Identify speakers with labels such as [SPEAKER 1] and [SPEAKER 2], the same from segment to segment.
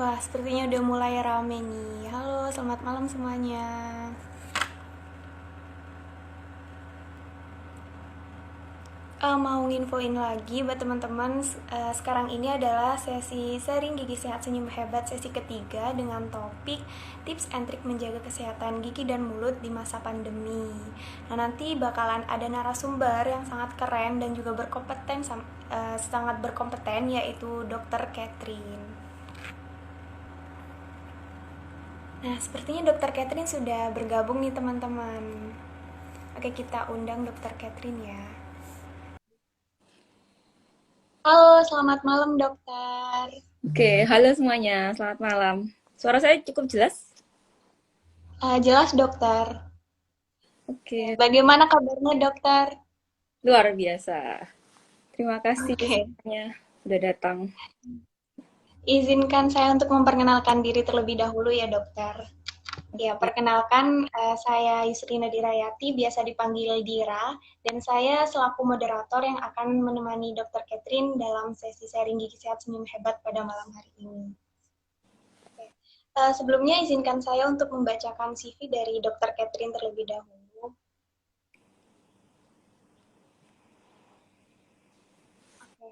[SPEAKER 1] Wah, sepertinya udah mulai rame nih. Halo, selamat malam semuanya. Mau nginfoin lagi buat teman-teman, sekarang ini adalah sesi sharing gigi sehat senyum hebat sesi ketiga dengan topik tips and trik menjaga kesehatan gigi dan mulut di masa pandemi. Nah, nanti bakalan ada narasumber yang sangat keren dan juga sangat berkompeten, yaitu Dr. Catherine. Nah, sepertinya Dr. Catherine sudah bergabung nih teman-teman. Oke, kita undang Dr. Catherine ya. Halo, selamat malam dokter.
[SPEAKER 2] Oke, halo semuanya. Selamat malam. Suara saya cukup jelas?
[SPEAKER 1] Jelas dokter.
[SPEAKER 2] Oke,
[SPEAKER 1] Bagaimana kabarnya dokter?
[SPEAKER 2] luar biasa. Terima kasih
[SPEAKER 1] Oke,
[SPEAKER 2] semuanya sudah datang.
[SPEAKER 1] izinkan saya untuk memperkenalkan diri terlebih dahulu ya dokter. Ya,
[SPEAKER 2] Oke,
[SPEAKER 1] perkenalkan saya Yusrina Dirayati, biasa dipanggil Dira, dan saya selaku moderator yang akan menemani Dokter Catherine dalam sesi sharing gigi sehat senyum hebat pada malam hari ini. Oke. Sebelumnya izinkan saya untuk membacakan CV dari Dokter Catherine terlebih dahulu. Oke.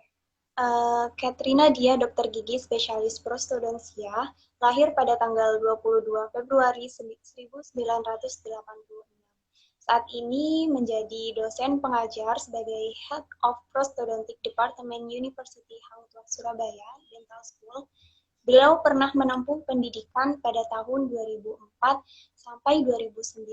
[SPEAKER 1] Katrina Dia, dokter gigi spesialis prostodontia, lahir pada tanggal 22 Februari 1986. Saat ini menjadi dosen pengajar sebagai Head of Prostodontic Department University Hang Tuah Surabaya Dental School. Beliau pernah menempuh pendidikan pada tahun 2004 sampai 2009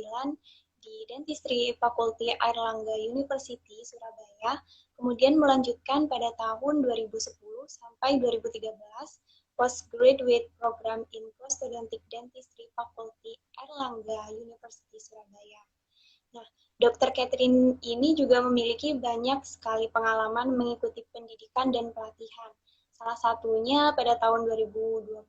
[SPEAKER 1] di Dentistry Faculty Airlangga University Surabaya, kemudian melanjutkan pada tahun 2010 sampai 2013 Postgraduate Program in Prosthodontic Dentistry Faculty Airlangga University Surabaya. Nah, Dr. Catherine ini juga memiliki banyak sekali pengalaman mengikuti pendidikan dan pelatihan. Salah satunya pada tahun 2021,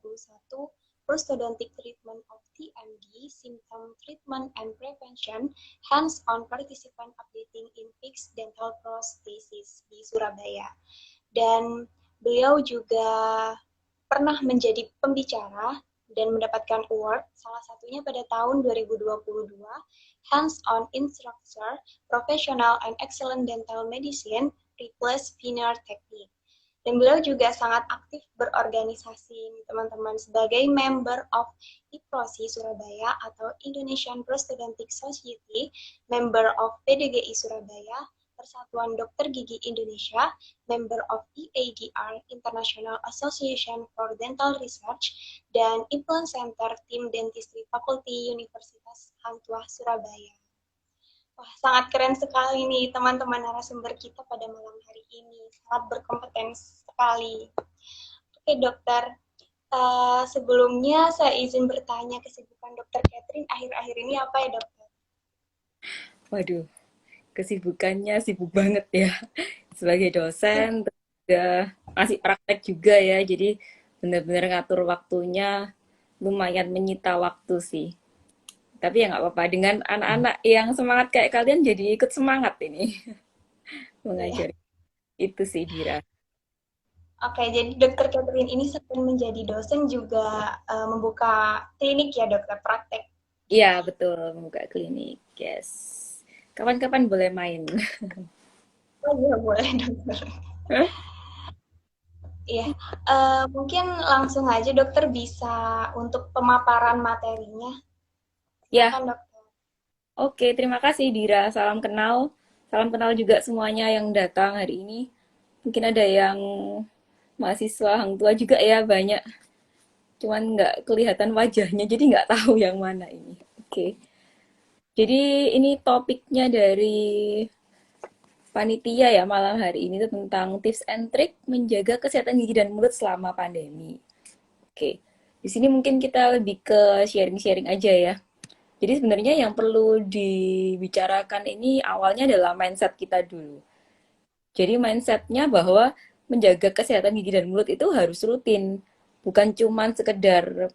[SPEAKER 1] Prosthodontic Treatment of TMD, Symptom Treatment and Prevention, Hands-on Participant Updating in Fixed Dental Prosthesis di Surabaya. Dan beliau juga pernah menjadi pembicara dan mendapatkan award, salah satunya pada tahun 2022, Hands-on Instructor, Professional and Excellent Dental Medicine, Replace Veneer Technique. Dan beliau juga sangat aktif berorganisasi, teman-teman, sebagai member of IPROSI Surabaya atau Indonesian Prosthodontic Society, member of PDGI Surabaya, Persatuan Dokter Gigi Indonesia, member of EADR International Association for Dental Research, dan Implant Center Tim Dentistry Faculty Universitas Hang Tuah Surabaya. Wah, sangat keren sekali nih teman-teman narasumber kita pada malam hari ini. Sangat berkompeten sekali. Oke dokter, sebelumnya saya izin bertanya kesibukan dokter Catherine akhir-akhir ini apa ya dokter?
[SPEAKER 2] waduh, kesibukannya sibuk banget ya. Sebagai dosen, terus juga masih praktek juga ya. Jadi benar-benar ngatur waktunya lumayan menyita waktu sih. Tapi ya nggak apa-apa. Dengan anak-anak yang semangat kayak kalian jadi ikut semangat ini
[SPEAKER 1] Iya.
[SPEAKER 2] mengajar. Itu sih Dira.
[SPEAKER 1] Oke, jadi dokter Catherine ini selain menjadi dosen juga membuka klinik ya dokter, praktek.
[SPEAKER 2] Iya, betul. Membuka klinik. Yes. Kapan-kapan boleh main.
[SPEAKER 1] Oh iya boleh dokter. Iya, mungkin langsung aja dokter bisa untuk pemaparan materinya.
[SPEAKER 2] Ya,
[SPEAKER 1] Silakan dokter.
[SPEAKER 2] oke, terima kasih Dira. Salam kenal. Salam kenal juga semuanya yang datang hari ini. Mungkin ada yang mahasiswa Hang Tua juga ya banyak. Cuman nggak kelihatan wajahnya, jadi nggak tahu yang mana ini. Oke, jadi ini topiknya dari panitia ya malam hari ini tuh tentang tips and trick menjaga kesehatan gigi dan mulut selama pandemi. Oke, di sini mungkin kita lebih ke sharing-sharing aja ya. Jadi sebenarnya yang perlu dibicarakan ini awalnya adalah mindset kita dulu. Jadi mindsetnya bahwa menjaga kesehatan gigi dan mulut itu harus rutin, bukan cuman sekedar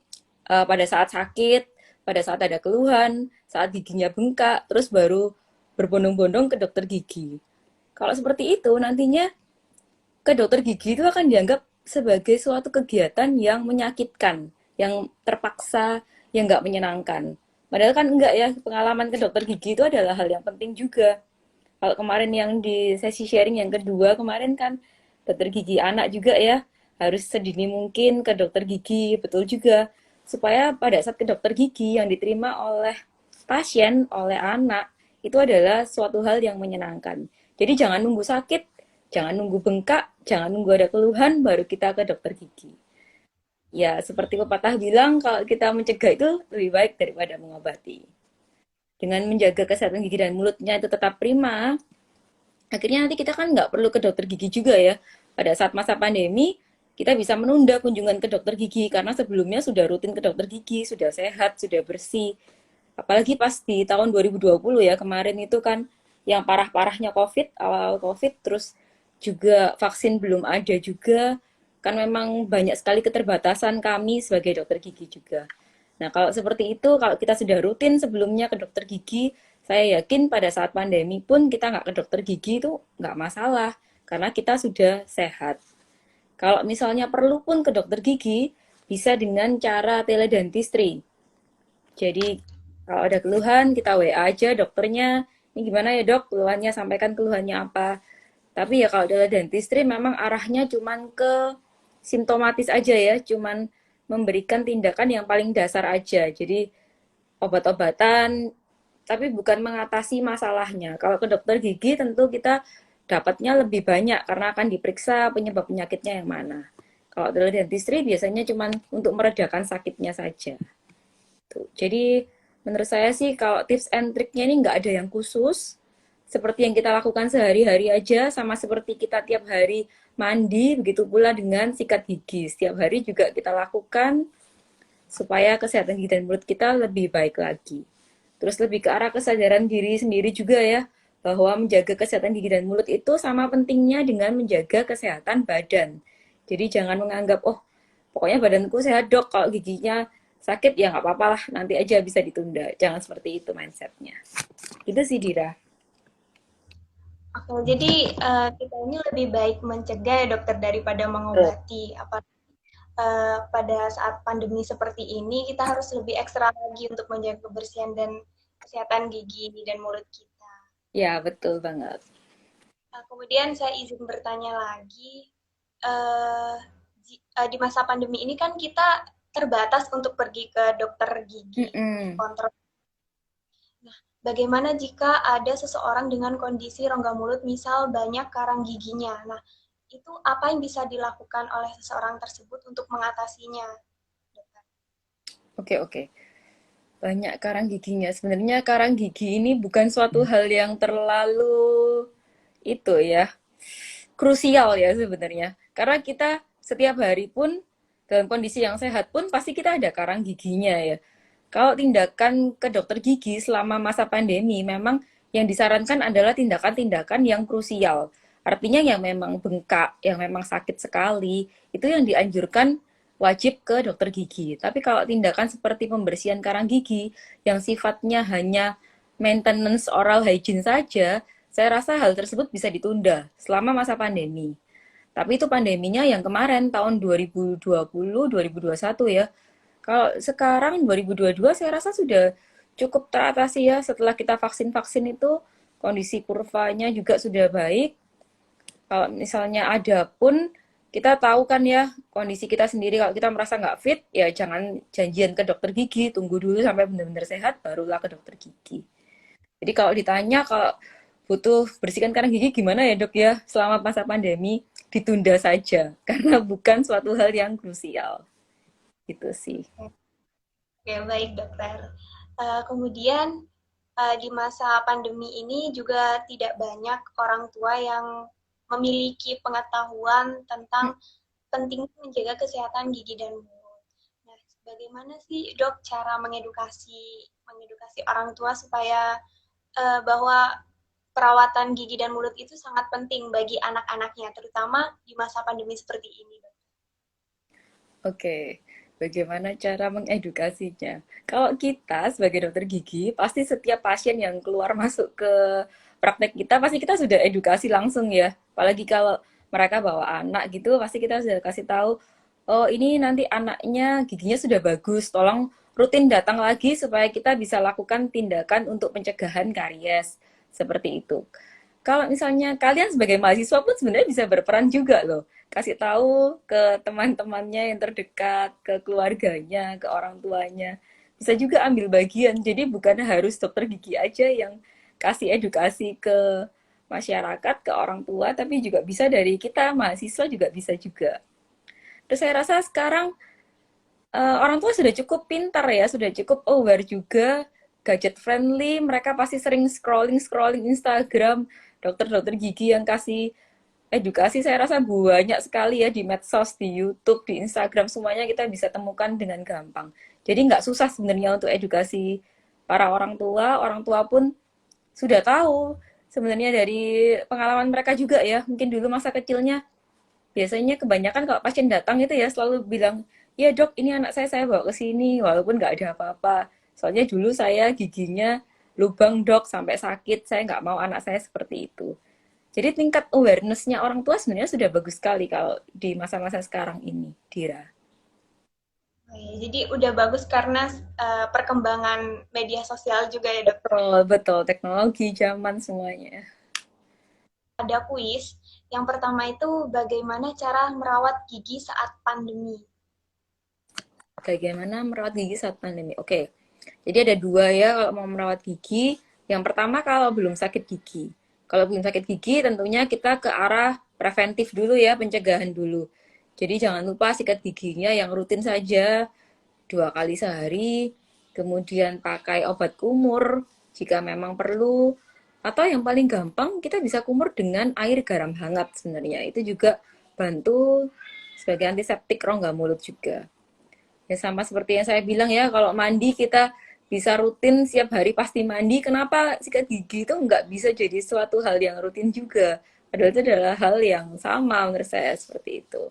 [SPEAKER 2] pada saat sakit, pada saat ada keluhan, saat giginya bengkak, terus baru berbondong-bondong ke dokter gigi. Kalau seperti itu nantinya ke dokter gigi itu akan dianggap sebagai suatu kegiatan yang menyakitkan, yang terpaksa, yang nggak menyenangkan. Padahal kan enggak ya, pengalaman ke dokter gigi itu adalah hal yang penting juga. Kalau kemarin yang di sesi sharing yang kedua kemarin kan dokter gigi anak juga ya, harus sedini mungkin ke dokter gigi, betul juga. Supaya pada saat ke dokter gigi yang diterima oleh pasien, oleh anak, itu adalah suatu hal yang menyenangkan. Jadi jangan nunggu sakit, jangan nunggu bengkak, jangan nunggu ada keluhan, baru kita ke dokter gigi. Ya, seperti pepatah bilang, kalau kita mencegah itu lebih baik daripada mengobati. Dengan menjaga kesehatan gigi dan mulutnya itu tetap prima, akhirnya nanti kita kan nggak perlu ke dokter gigi juga ya. Pada saat masa pandemi, kita bisa menunda kunjungan ke dokter gigi karena sebelumnya sudah rutin ke dokter gigi, sudah sehat, sudah bersih. Apalagi pas di tahun 2020 ya, kemarin itu kan yang parah-parahnya COVID, awal COVID, terus juga vaksin belum ada juga, kan memang banyak sekali keterbatasan kami sebagai dokter gigi juga. Nah, kalau seperti itu, kalau kita sudah rutin sebelumnya ke dokter gigi, saya yakin pada saat pandemi pun kita nggak ke dokter gigi itu nggak masalah, karena kita sudah sehat. Kalau misalnya perlu pun ke dokter gigi, bisa dengan cara teledentistry. Jadi, kalau ada keluhan, kita WA aja dokternya, ini gimana ya dok, keluhannya, sampaikan keluhannya apa. Tapi ya kalau teledentistry memang arahnya cuman ke simptomatis aja ya, cuman memberikan tindakan yang paling dasar aja. Jadi obat-obatan, tapi bukan mengatasi masalahnya. Kalau ke dokter gigi tentu kita dapatnya lebih banyak karena akan diperiksa penyebab penyakitnya yang mana. Kalau teledentistry biasanya cuma untuk meredakan sakitnya saja. Tuh. Jadi menurut saya sih kalau tips and triknya ini nggak ada yang khusus. Seperti yang kita lakukan sehari-hari aja, sama seperti kita tiap hari mandi, begitu pula dengan sikat gigi. Setiap hari juga kita lakukan supaya kesehatan gigi dan mulut kita lebih baik lagi. Terus lebih ke arah kesadaran diri sendiri juga ya, bahwa menjaga kesehatan gigi dan mulut itu sama pentingnya dengan menjaga kesehatan badan. Jadi jangan menganggap, oh pokoknya badanku sehat dok, kalau giginya sakit ya nggak apa-apa lah, nanti aja bisa ditunda. Jangan seperti itu mindsetnya. Itu sih Dira.
[SPEAKER 1] Oke, jadi kita ini lebih baik mencegah ya dokter daripada
[SPEAKER 2] Betul.
[SPEAKER 1] mengobati. Pada saat pandemi seperti ini kita harus lebih ekstra lagi untuk menjaga kebersihan dan kesehatan gigi dan mulut kita.
[SPEAKER 2] Ya, betul banget.
[SPEAKER 1] Kemudian saya izin bertanya lagi, uh, di masa pandemi ini kan kita terbatas untuk pergi ke dokter gigi untuk
[SPEAKER 2] Mm-mm.
[SPEAKER 1] kontrol. Nah, bagaimana jika ada seseorang dengan kondisi rongga mulut, misal banyak karang giginya? Nah, itu apa yang bisa dilakukan oleh seseorang tersebut untuk mengatasinya, dokter?
[SPEAKER 2] Oke, oke. Banyak karang giginya. Sebenarnya karang gigi ini bukan suatu hal yang terlalu itu ya, krusial ya sebenarnya. Karena kita setiap hari pun dalam kondisi yang sehat pun pasti kita ada karang giginya ya. Kalau tindakan ke dokter gigi selama masa pandemi memang yang disarankan adalah tindakan-tindakan yang krusial. Artinya yang memang bengkak, yang memang sakit sekali, itu yang dianjurkan wajib ke dokter gigi. Tapi kalau tindakan seperti pembersihan karang gigi yang sifatnya hanya maintenance oral hygiene saja, saya rasa hal tersebut bisa ditunda selama masa pandemi. Tapi itu pandeminya yang kemarin tahun 2020, 2021 ya. Kalau sekarang 2022 saya rasa sudah cukup teratasi ya setelah kita vaksin-vaksin itu kondisi kurvanya juga sudah baik. Kalau misalnya ada pun kita tahu kan ya kondisi kita sendiri kalau kita merasa nggak fit ya jangan janjian ke dokter gigi, tunggu dulu sampai benar-benar sehat barulah ke dokter gigi. Jadi kalau ditanya kalau butuh bersihkan karang gigi gimana ya dok ya selama masa pandemi ditunda saja karena bukan suatu hal yang krusial gitu sih.
[SPEAKER 1] Oke, baik dokter. Kemudian di masa pandemi ini juga tidak banyak orang tua yang memiliki pengetahuan tentang pentingnya menjaga kesehatan gigi dan mulut. Nah, bagaimana sih dok cara mengedukasi mengedukasi orang tua supaya bahwa perawatan gigi dan mulut itu sangat penting bagi anak-anaknya, terutama di masa pandemi seperti ini, dok?
[SPEAKER 2] Oke, bagaimana cara mengedukasinya? Kalau kita sebagai dokter gigi, pasti setiap pasien yang keluar masuk ke praktek kita, pasti kita sudah edukasi langsung ya. Apalagi kalau mereka bawa anak gitu, pasti kita sudah kasih tahu, oh ini nanti anaknya giginya sudah bagus, tolong rutin datang lagi supaya kita bisa lakukan tindakan untuk pencegahan karies. Seperti itu. Kalau misalnya kalian sebagai mahasiswa pun sebenarnya bisa berperan juga loh. Kasih tahu ke teman-temannya yang terdekat, ke keluarganya, ke orang tuanya. Bisa juga ambil bagian. Jadi bukan harus dokter gigi aja yang kasih edukasi ke masyarakat, ke orang tua, tapi juga bisa dari kita, mahasiswa juga bisa juga. Terus saya rasa sekarang orang tua sudah cukup pintar ya, sudah cukup aware juga, gadget friendly, mereka pasti sering scrolling-scrolling Instagram, dokter-dokter gigi yang kasih edukasi saya rasa banyak sekali ya di medsos, di YouTube, di Instagram, semuanya kita bisa temukan dengan gampang. Jadi nggak susah sebenarnya untuk edukasi para orang tua pun sudah tahu sebenarnya dari pengalaman mereka juga ya, mungkin dulu masa kecilnya biasanya kebanyakan kalau pasien datang itu ya selalu bilang, ya dok ini anak saya bawa ke sini walaupun nggak ada apa-apa. Soalnya dulu saya giginya lubang dok sampai sakit, saya nggak mau anak saya seperti itu. Jadi tingkat awareness-nya orang tua sebenarnya sudah bagus sekali kalau di masa-masa sekarang ini, Dira.
[SPEAKER 1] Oh, iya. Jadi udah bagus karena perkembangan media sosial juga ya dok.
[SPEAKER 2] Betul, betul. Teknologi zaman semuanya.
[SPEAKER 1] Ada kuis. Yang pertama itu bagaimana cara merawat gigi saat pandemi.
[SPEAKER 2] Bagaimana merawat gigi saat pandemi? Oke, jadi ada dua ya kalau mau merawat gigi. Yang pertama kalau belum sakit gigi. Kalau belum sakit gigi tentunya kita ke arah preventif dulu ya, pencegahan dulu. Jadi jangan lupa sikat giginya yang rutin saja 2 kali sehari. Kemudian pakai obat kumur jika memang perlu. Atau yang paling gampang kita bisa kumur dengan air garam hangat sebenarnya. Itu juga bantu sebagai antiseptik rongga mulut juga. Ya sama seperti yang saya bilang ya, kalau mandi kita bisa rutin setiap hari pasti mandi. Kenapa sikat gigi itu nggak bisa jadi suatu hal yang rutin juga? Padahal itu adalah hal yang sama menurut saya seperti itu.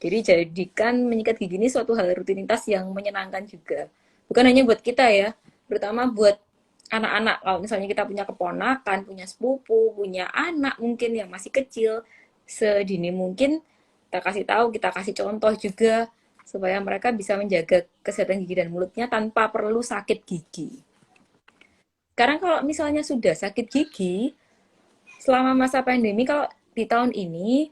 [SPEAKER 2] Jadi jadikan menyikat gigi ini suatu hal rutinitas yang menyenangkan juga. Bukan hanya buat kita ya, terutama buat anak-anak. Kalau misalnya kita punya keponakan, punya sepupu, punya anak mungkin yang masih kecil, sedini mungkin kita kasih tahu, kita kasih contoh juga supaya mereka bisa menjaga kesehatan gigi dan mulutnya tanpa perlu sakit gigi. Sekarang kalau misalnya sudah sakit gigi, selama masa pandemi kalau di tahun ini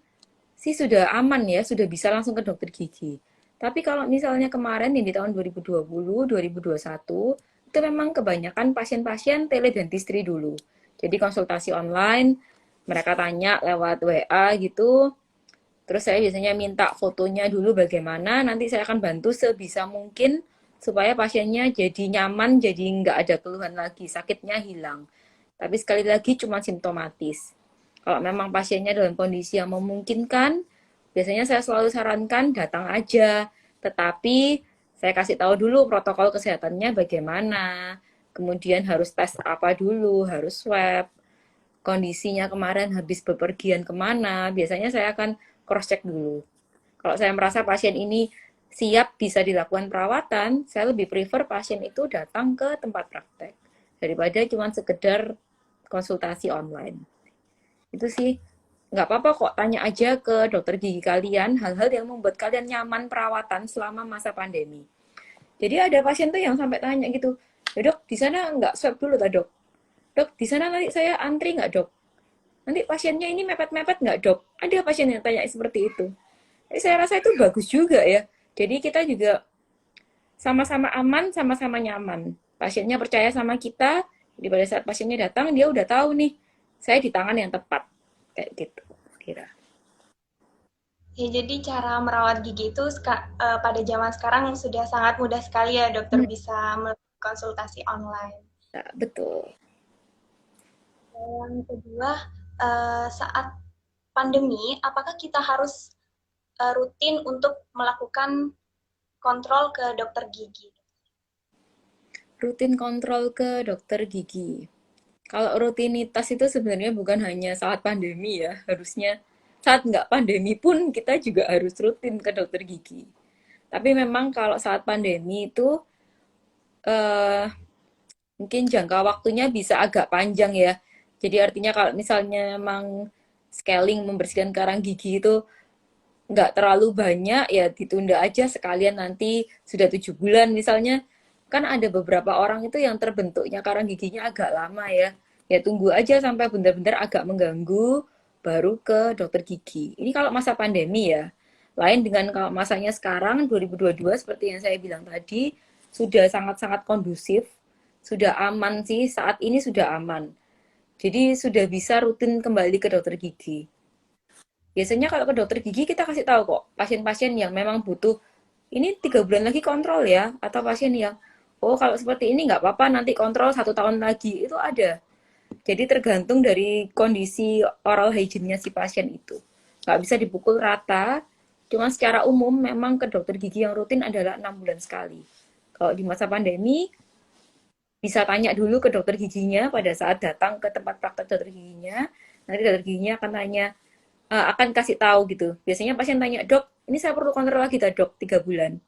[SPEAKER 2] sih sudah aman ya, sudah bisa langsung ke dokter gigi. Tapi kalau misalnya kemarin yang di tahun 2020, 2021, itu memang kebanyakan pasien-pasien teledentistry dulu. Jadi konsultasi online, mereka tanya lewat WA gitu, terus saya biasanya minta fotonya dulu bagaimana, nanti saya akan bantu sebisa mungkin supaya pasiennya jadi nyaman, jadi nggak ada keluhan lagi, sakitnya hilang. Tapi sekali lagi cuma simptomatis. Kalau memang pasiennya dalam kondisi yang memungkinkan, biasanya saya selalu sarankan datang aja. Tetapi saya kasih tahu dulu protokol kesehatannya bagaimana. Kemudian harus tes apa dulu, harus swab, kondisinya kemarin habis bepergian kemana, biasanya saya akan cross-check dulu. Kalau saya merasa pasien ini siap bisa dilakukan perawatan, saya lebih prefer pasien itu datang ke tempat praktek daripada cuma sekedar konsultasi online. Itu sih nggak apa-apa kok, tanya aja ke dokter gigi kalian hal-hal yang membuat kalian nyaman perawatan selama masa pandemi. Jadi ada pasien tuh yang sampai tanya gitu, ya dok di sana nggak swab dulu tak dok? Dok di sana nanti saya antri nggak dok? Nanti pasiennya ini mepet-mepet nggak dok? Ada pasien yang tanya seperti itu. Jadi saya rasa itu bagus juga ya. Jadi kita juga sama-sama aman, sama-sama nyaman. Pasiennya percaya sama kita, jadi pada saat pasiennya datang, dia udah tahu nih, saya di tangan yang tepat. Kayak gitu, kira.
[SPEAKER 1] Ya, jadi cara merawat gigi itu pada zaman sekarang sudah sangat mudah sekali ya dokter bisa melakukan konsultasi online.
[SPEAKER 2] Nah, betul.
[SPEAKER 1] Yang kedua, saat pandemi, apakah kita harus rutin untuk melakukan kontrol ke dokter gigi?
[SPEAKER 2] Rutin kontrol ke dokter gigi. Kalau rutinitas itu sebenarnya bukan hanya saat pandemi ya, harusnya saat nggak pandemi pun kita juga harus rutin ke dokter gigi. Tapi memang kalau saat pandemi itu eh, mungkin jangka waktunya bisa agak panjang ya. Jadi artinya kalau misalnya memang scaling membersihkan karang gigi itu nggak terlalu banyak, ya ditunda aja sekalian nanti sudah 7 bulan misalnya. Kan ada beberapa orang itu yang terbentuknya karang giginya agak lama ya. Ya tunggu aja sampai benar-benar agak mengganggu, baru ke dokter gigi. Ini kalau masa pandemi ya. Lain dengan kalau masanya sekarang 2022 seperti yang saya bilang tadi, sudah sangat-sangat kondusif, sudah aman sih, saat ini sudah aman. Jadi sudah bisa rutin kembali ke dokter gigi. Biasanya kalau ke dokter gigi kita kasih tahu kok, pasien-pasien yang memang butuh, ini 3 bulan lagi kontrol ya, atau pasien yang, oh kalau seperti ini nggak apa-apa nanti kontrol 1 tahun lagi, itu ada. Jadi tergantung dari kondisi oral hygiene-nya si pasien itu. Nggak bisa dipukul rata, cuma secara umum memang ke dokter gigi yang rutin adalah 6 bulan sekali. Kalau di masa pandemi, bisa tanya dulu ke dokter giginya pada saat datang ke tempat praktek dokter giginya. Nanti dokter giginya akan tanya, akan kasih tahu gitu. Biasanya pasien tanya, dok, ini saya perlu kontrol lagi tak dok, 3 bulan.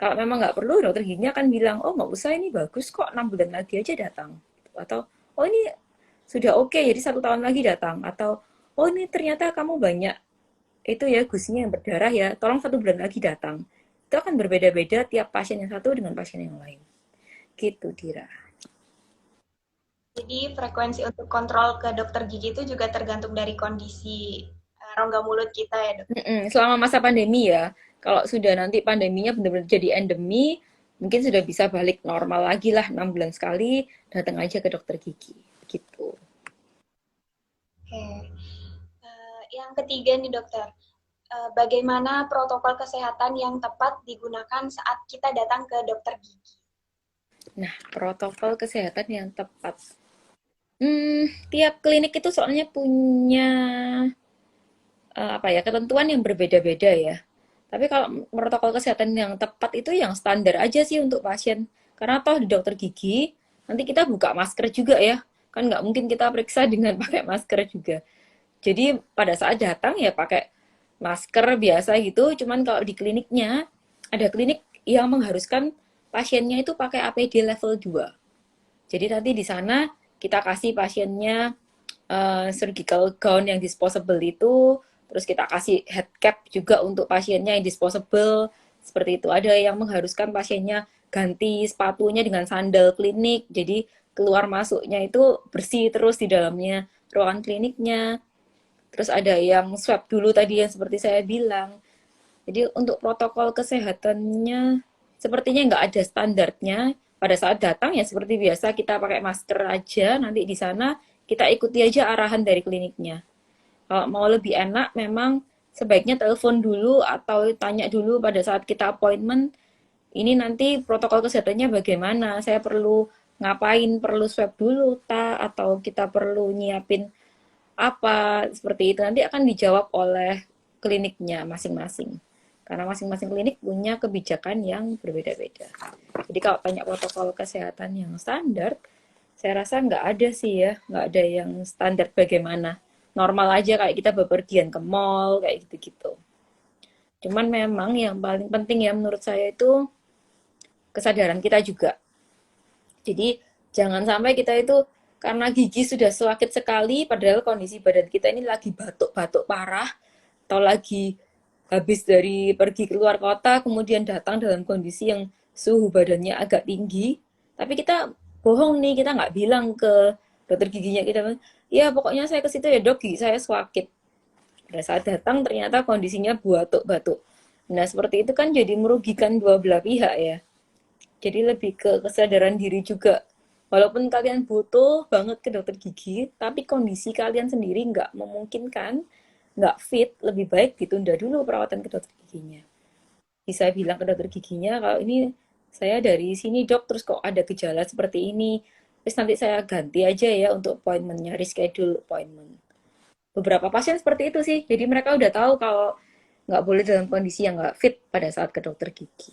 [SPEAKER 2] Kalau memang nggak perlu, dokter giginya akan bilang, oh nggak usah, ini bagus kok, 6 bulan lagi aja datang. Atau, oh ini sudah oke, jadi 1 tahun lagi datang. Atau, oh ini ternyata kamu banyak itu ya gusinya yang berdarah ya, tolong 1 bulan lagi datang. Itu akan berbeda-beda tiap pasien yang satu dengan pasien yang lain. Gitu, Dira.
[SPEAKER 1] Jadi frekuensi untuk kontrol ke dokter gigi itu juga tergantung dari kondisi rongga mulut kita ya dok.
[SPEAKER 2] Selama masa pandemi ya, kalau sudah nanti pandeminya benar-benar jadi endemi, mungkin sudah bisa balik normal lagi lah, 6 bulan sekali, datang aja ke dokter gigi. Gitu.
[SPEAKER 1] Oke. Yang ketiga nih dokter, bagaimana protokol kesehatan yang tepat digunakan saat kita datang ke dokter gigi?
[SPEAKER 2] Nah, protokol kesehatan yang tepat. Tiap klinik itu soalnya punya apa ya, ketentuan yang berbeda-beda ya. Tapi kalau protokol kesehatan yang tepat itu yang standar aja sih untuk pasien. Karena toh di dokter gigi, nanti kita buka masker juga ya. Kan nggak mungkin kita periksa dengan pakai masker juga. Jadi pada saat datang ya pakai masker biasa gitu. Cuman kalau di kliniknya, ada klinik yang mengharuskan pasiennya itu pakai APD level 2. Jadi nanti di sana kita kasih pasiennya surgical gown yang disposable itu, terus kita kasih head cap juga untuk pasiennya yang disposable, seperti itu. Ada yang mengharuskan pasiennya ganti sepatunya dengan sandal klinik, jadi keluar masuknya itu bersih terus di dalamnya ruangan kliniknya. Terus ada yang swab dulu tadi yang seperti saya bilang. Jadi untuk protokol kesehatannya sepertinya nggak ada standarnya. Pada saat datang ya seperti biasa kita pakai masker aja. Nanti di sana kita ikuti aja arahan dari kliniknya. Kalau mau lebih enak memang sebaiknya telepon dulu atau tanya dulu pada saat kita appointment. Ini nanti protokol kesehatannya bagaimana? Saya perlu ngapain? Perlu swab dulu ta? Atau kita perlu nyiapin apa? Seperti itu nanti akan dijawab oleh kliniknya masing-masing. Karena masing-masing klinik punya kebijakan yang berbeda-beda. Jadi kalau tanya protokol kesehatan yang standar, saya rasa nggak ada sih ya, nggak ada yang standar bagaimana. Normal aja kayak kita bepergian ke mall, kayak gitu-gitu. Cuman memang yang paling penting ya menurut saya itu kesadaran kita juga. Jadi jangan sampai kita itu karena gigi sudah sakit sekali, padahal kondisi badan kita ini lagi batuk-batuk parah, atau lagi habis dari pergi keluar kota, kemudian datang dalam kondisi yang suhu badannya agak tinggi, tapi kita bohong nih, kita nggak bilang ke dokter giginya kita, ya pokoknya saya ke situ ya dok, gigi saya sakit. Pada saat datang ternyata kondisinya batuk-batuk. Nah seperti itu kan jadi merugikan dua belah pihak ya. Jadi lebih ke kesadaran diri juga. Walaupun kalian butuh banget ke dokter gigi, tapi kondisi kalian sendiri nggak memungkinkan, nggak fit, lebih baik ditunda dulu perawatan ke dokter giginya. Bisa bilang ke dokter giginya, kalau ini saya dari sini dok, terus kok ada gejala seperti ini, terus nanti saya ganti aja ya untuk appointmentnya, reschedule appointment. Beberapa pasien seperti itu sih, jadi mereka udah tahu kalau nggak boleh dalam kondisi yang nggak fit pada saat ke dokter gigi.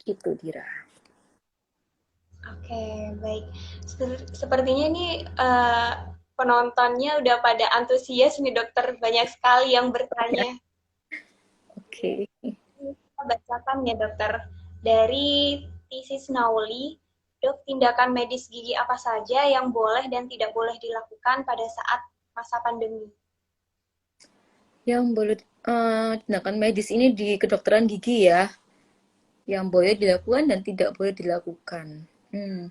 [SPEAKER 2] Gitu, Dira.
[SPEAKER 1] Oke, baik. Sepertinya ini penontonnya udah pada antusias nih dokter, banyak sekali yang bertanya.
[SPEAKER 2] Oke.
[SPEAKER 1] Kita bacakan ya dokter. Dari Tisis Nauli, dok, tindakan medis gigi apa saja yang boleh dan tidak boleh dilakukan pada saat masa pandemi?
[SPEAKER 2] Yang boleh tindakan medis ini di kedokteran gigi ya, yang boleh dilakukan dan tidak boleh dilakukan. Hmm,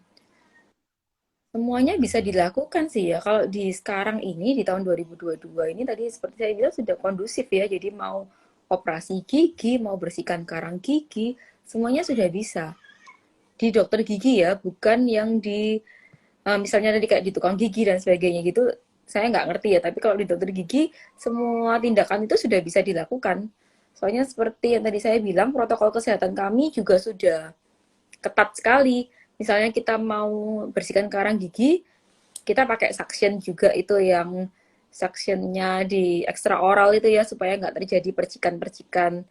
[SPEAKER 2] semuanya bisa dilakukan sih ya. Kalau di sekarang ini, di tahun 2022 ini tadi seperti saya bilang sudah kondusif ya. Jadi mau operasi gigi, mau bersihkan karang gigi, semuanya sudah bisa. Di dokter gigi ya, bukan yang di misalnya tadi kayak di tukang gigi dan sebagainya gitu, saya nggak ngerti ya. Tapi kalau di dokter gigi, semua tindakan itu sudah bisa dilakukan. Soalnya seperti yang tadi saya bilang, protokol kesehatan kami juga sudah ketat sekali. Misalnya kita mau bersihkan karang gigi, kita pakai suction juga itu yang suctionnya di ekstra oral itu ya supaya nggak terjadi percikan-percikan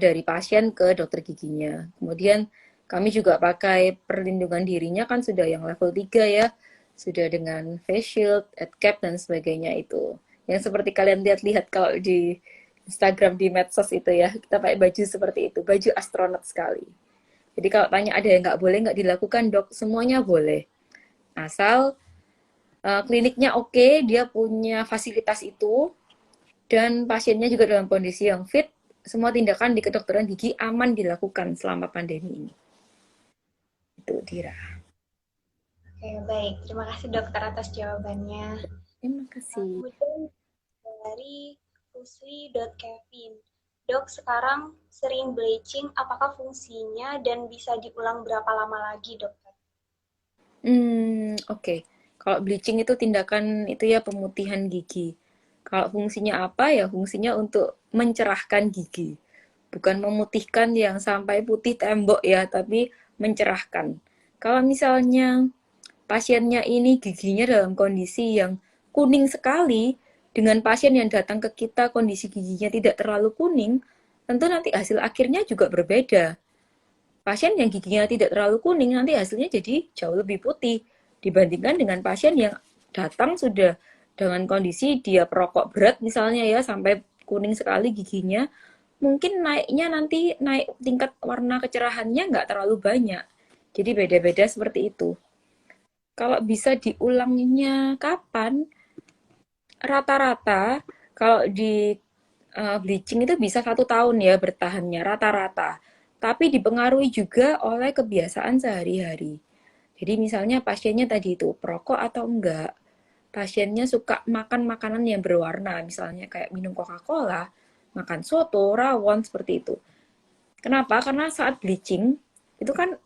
[SPEAKER 2] dari pasien ke dokter giginya. Kemudian kami juga pakai perlindungan dirinya kan sudah yang level 3 ya, sudah dengan face shield, head cap dan sebagainya itu. Yang seperti kalian lihat-lihat kalau di Instagram di medsos itu ya, kita pakai baju seperti itu, baju astronot sekali. Jadi kalau tanya ada yang nggak boleh nggak dilakukan dok, semuanya boleh. Asal kliniknya oke, dia punya fasilitas itu, dan pasiennya juga dalam kondisi yang fit, semua tindakan di kedokteran gigi aman dilakukan selama pandemi ini. Itu Dira.
[SPEAKER 1] Oke, baik. Terima kasih dokter atas jawabannya.
[SPEAKER 2] Terima kasih.
[SPEAKER 1] Kemudian dari Rusli.Kevin. Dok, sekarang sering bleaching, apakah fungsinya dan bisa diulang berapa lama lagi, dokter?
[SPEAKER 2] Oke. Kalau bleaching itu tindakan itu ya pemutihan gigi. Kalau fungsinya apa ya? Fungsinya untuk mencerahkan gigi. Bukan memutihkan yang sampai putih tembok ya, tapi mencerahkan. Kalau misalnya pasiennya ini giginya dalam kondisi yang kuning sekali, dengan pasien yang datang ke kita kondisi giginya tidak terlalu kuning, tentu nanti hasil akhirnya juga berbeda. Pasien yang giginya tidak terlalu kuning nanti hasilnya jadi jauh lebih putih dibandingkan dengan pasien yang datang sudah dengan kondisi dia perokok berat misalnya ya sampai kuning sekali giginya, mungkin naiknya nanti naik tingkat warna kecerahannya nggak terlalu banyak. Jadi beda-beda seperti itu. Kalau bisa diulangnya kapan? Rata-rata kalau di bleaching itu bisa 1 tahun ya bertahannya rata-rata. Tapi dipengaruhi juga oleh kebiasaan sehari-hari. Jadi misalnya pasiennya tadi itu perokok atau enggak. Pasiennya suka makan makanan yang berwarna, misalnya kayak minum Coca-Cola, makan soto, rawon, seperti itu. Kenapa? Karena saat bleaching, itu kan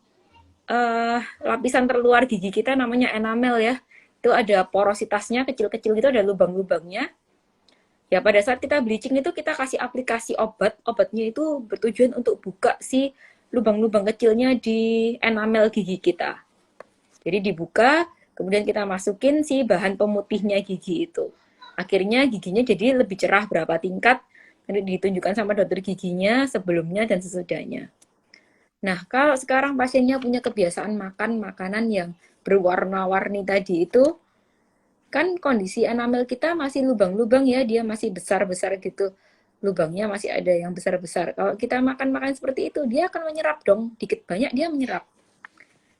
[SPEAKER 2] lapisan terluar gigi kita namanya enamel ya. Itu ada porositasnya kecil-kecil gitu, ada lubang-lubangnya. Ya pada saat kita bleaching itu kita kasih aplikasi obat, obatnya itu bertujuan untuk buka si lubang-lubang kecilnya di enamel gigi kita. Jadi dibuka, kemudian kita masukin si bahan pemutihnya gigi itu. Akhirnya giginya jadi lebih cerah berapa tingkat, nanti ditunjukkan sama dokter giginya sebelumnya dan sesudahnya. Nah, kalau sekarang pasiennya punya kebiasaan makan makanan yang berwarna-warni tadi itu, kan kondisi enamel kita masih lubang-lubang ya, dia masih besar-besar gitu. Lubangnya masih ada yang besar-besar. Kalau kita makan-makan seperti itu, dia akan menyerap dong. Dikit banyak dia menyerap.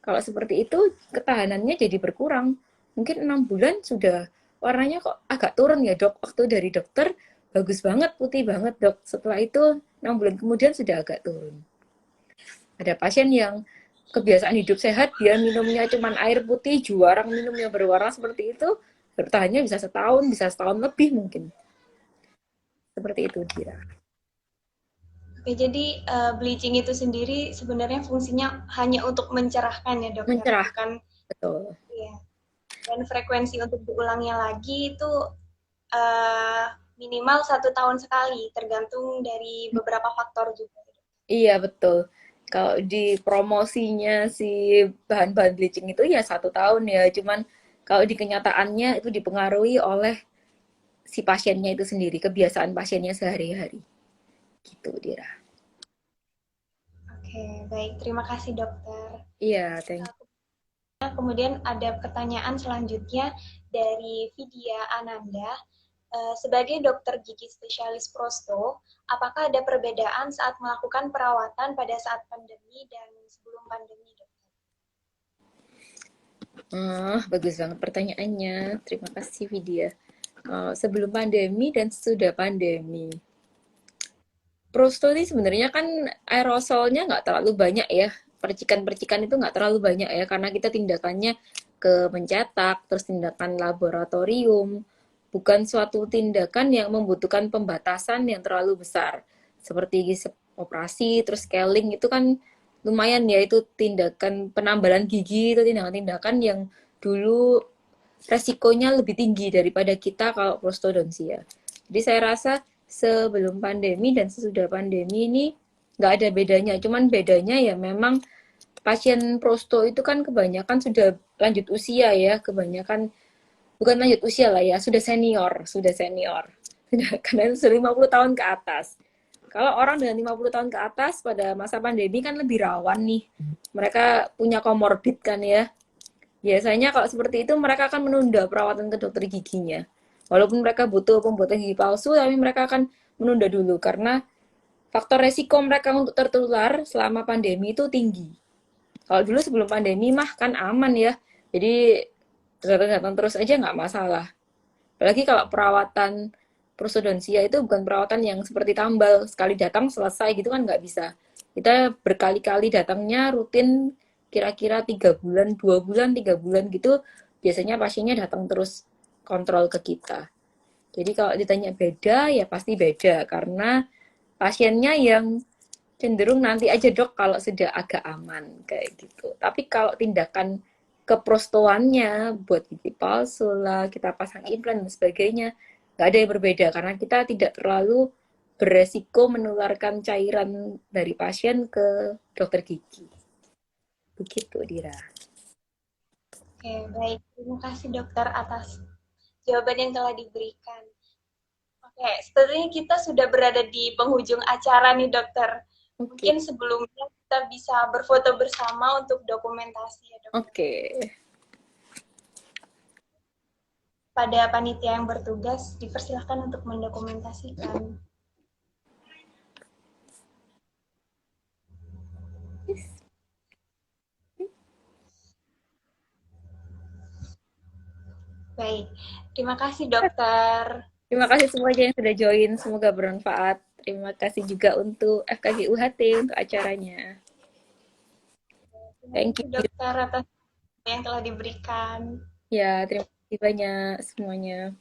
[SPEAKER 2] Kalau seperti itu, ketahanannya jadi berkurang. Mungkin 6 bulan sudah warnanya kok agak turun ya dok. Waktu dari dokter, bagus banget, putih banget dok. Setelah itu, 6 bulan kemudian sudah agak turun. Ada pasien yang kebiasaan hidup sehat, dia minumnya cuma air putih, jarang minum yang berwarna seperti itu, bertahannya bisa setahun, bisa setahun lebih mungkin. Seperti itu dia.
[SPEAKER 1] Oke, jadi bleaching itu sendiri sebenarnya fungsinya hanya untuk mencerahkan ya dokter,
[SPEAKER 2] Mencerah,
[SPEAKER 1] bukan
[SPEAKER 2] betul.
[SPEAKER 1] ya. Dan frekuensi untuk diulangnya lagi itu uh, minimal 1 tahun sekali, tergantung dari beberapa faktor juga.
[SPEAKER 2] Iya, betul. Kalau di promosinya si bahan-bahan bleaching itu ya 1 tahun ya, cuman kalau di kenyataannya itu dipengaruhi oleh si pasiennya itu sendiri, kebiasaan pasiennya sehari-hari. Gitu, Dira.
[SPEAKER 1] Oke, baik. Terima kasih dokter.
[SPEAKER 2] Iya, thank you.
[SPEAKER 1] Kemudian ada pertanyaan selanjutnya dari Vidya Ananda. Sebagai dokter gigi spesialis prosto, apakah ada perbedaan saat melakukan perawatan pada saat pandemi dan sebelum pandemi, dokter?
[SPEAKER 2] Bagus banget pertanyaannya. Terima kasih, Vidya. sebelum pandemi dan sesudah pandemi. Prosto ini sebenarnya kan aerosolnya nggak terlalu banyak ya. Percikan-percikan itu nggak terlalu banyak ya, karena kita tindakannya ke mencetak, terus tindakan laboratorium, bukan suatu tindakan yang membutuhkan pembatasan yang terlalu besar. Seperti operasi, terus scaling itu kan lumayan ya, itu tindakan penambalan gigi, itu tindakan-tindakan yang dulu resikonya lebih tinggi daripada kita kalau prostodontia. Jadi saya rasa sebelum pandemi dan sesudah pandemi ini nggak ada bedanya. Cuman bedanya ya memang pasien prosto itu kan kebanyakan sudah lanjut usia ya, kebanyakan bukan lanjut usia lah ya, sudah senior, sudah senior. Karena itu sudah 50 tahun ke atas. Kalau orang dengan 50 tahun ke atas pada masa pandemi kan lebih rawan nih. Mereka punya komorbid kan ya. Biasanya kalau seperti itu mereka akan menunda perawatan ke dokter giginya. Walaupun mereka butuh pembuatan gigi palsu, tapi mereka akan menunda dulu karena faktor resiko mereka untuk tertular selama pandemi itu tinggi. Kalau dulu sebelum pandemi mah kan aman ya, jadi datang-datang terus aja nggak masalah. Apalagi kalau perawatan prostodontia itu bukan perawatan yang seperti tambal, sekali datang selesai gitu kan nggak bisa. Kita berkali-kali datangnya rutin, kira-kira 3 bulan, 2 bulan, 3 bulan gitu, biasanya pasiennya datang terus kontrol ke kita. Jadi kalau ditanya beda, ya pasti beda, karena pasiennya yang cenderung nanti aja dok kalau sudah agak aman, kayak gitu. Tapi kalau tindakan keprostoannya buat gigi palsu lah, kita pasang implan dan sebagainya, nggak ada yang berbeda karena kita tidak terlalu beresiko menularkan cairan dari pasien ke dokter gigi. Begitu, Dira.
[SPEAKER 1] Oke, baik. Terima kasih dokter atas jawaban yang telah diberikan. Oke, sebenarnya kita sudah berada di penghujung acara nih dokter.
[SPEAKER 2] Oke,
[SPEAKER 1] Mungkin sebelumnya kita bisa berfoto bersama untuk dokumentasi ya dokter.
[SPEAKER 2] oke.
[SPEAKER 1] Pada panitia yang bertugas dipersilahkan untuk mendokumentasikan. Baik, terima kasih dokter.
[SPEAKER 2] Terima kasih semuanya yang sudah join, semoga bermanfaat. Terima kasih juga untuk FKG UHT untuk acaranya.
[SPEAKER 1] Terima
[SPEAKER 2] Thank
[SPEAKER 1] kasih
[SPEAKER 2] you.
[SPEAKER 1] dokter atas yang telah diberikan.
[SPEAKER 2] Ya, terima kasih banyak semuanya.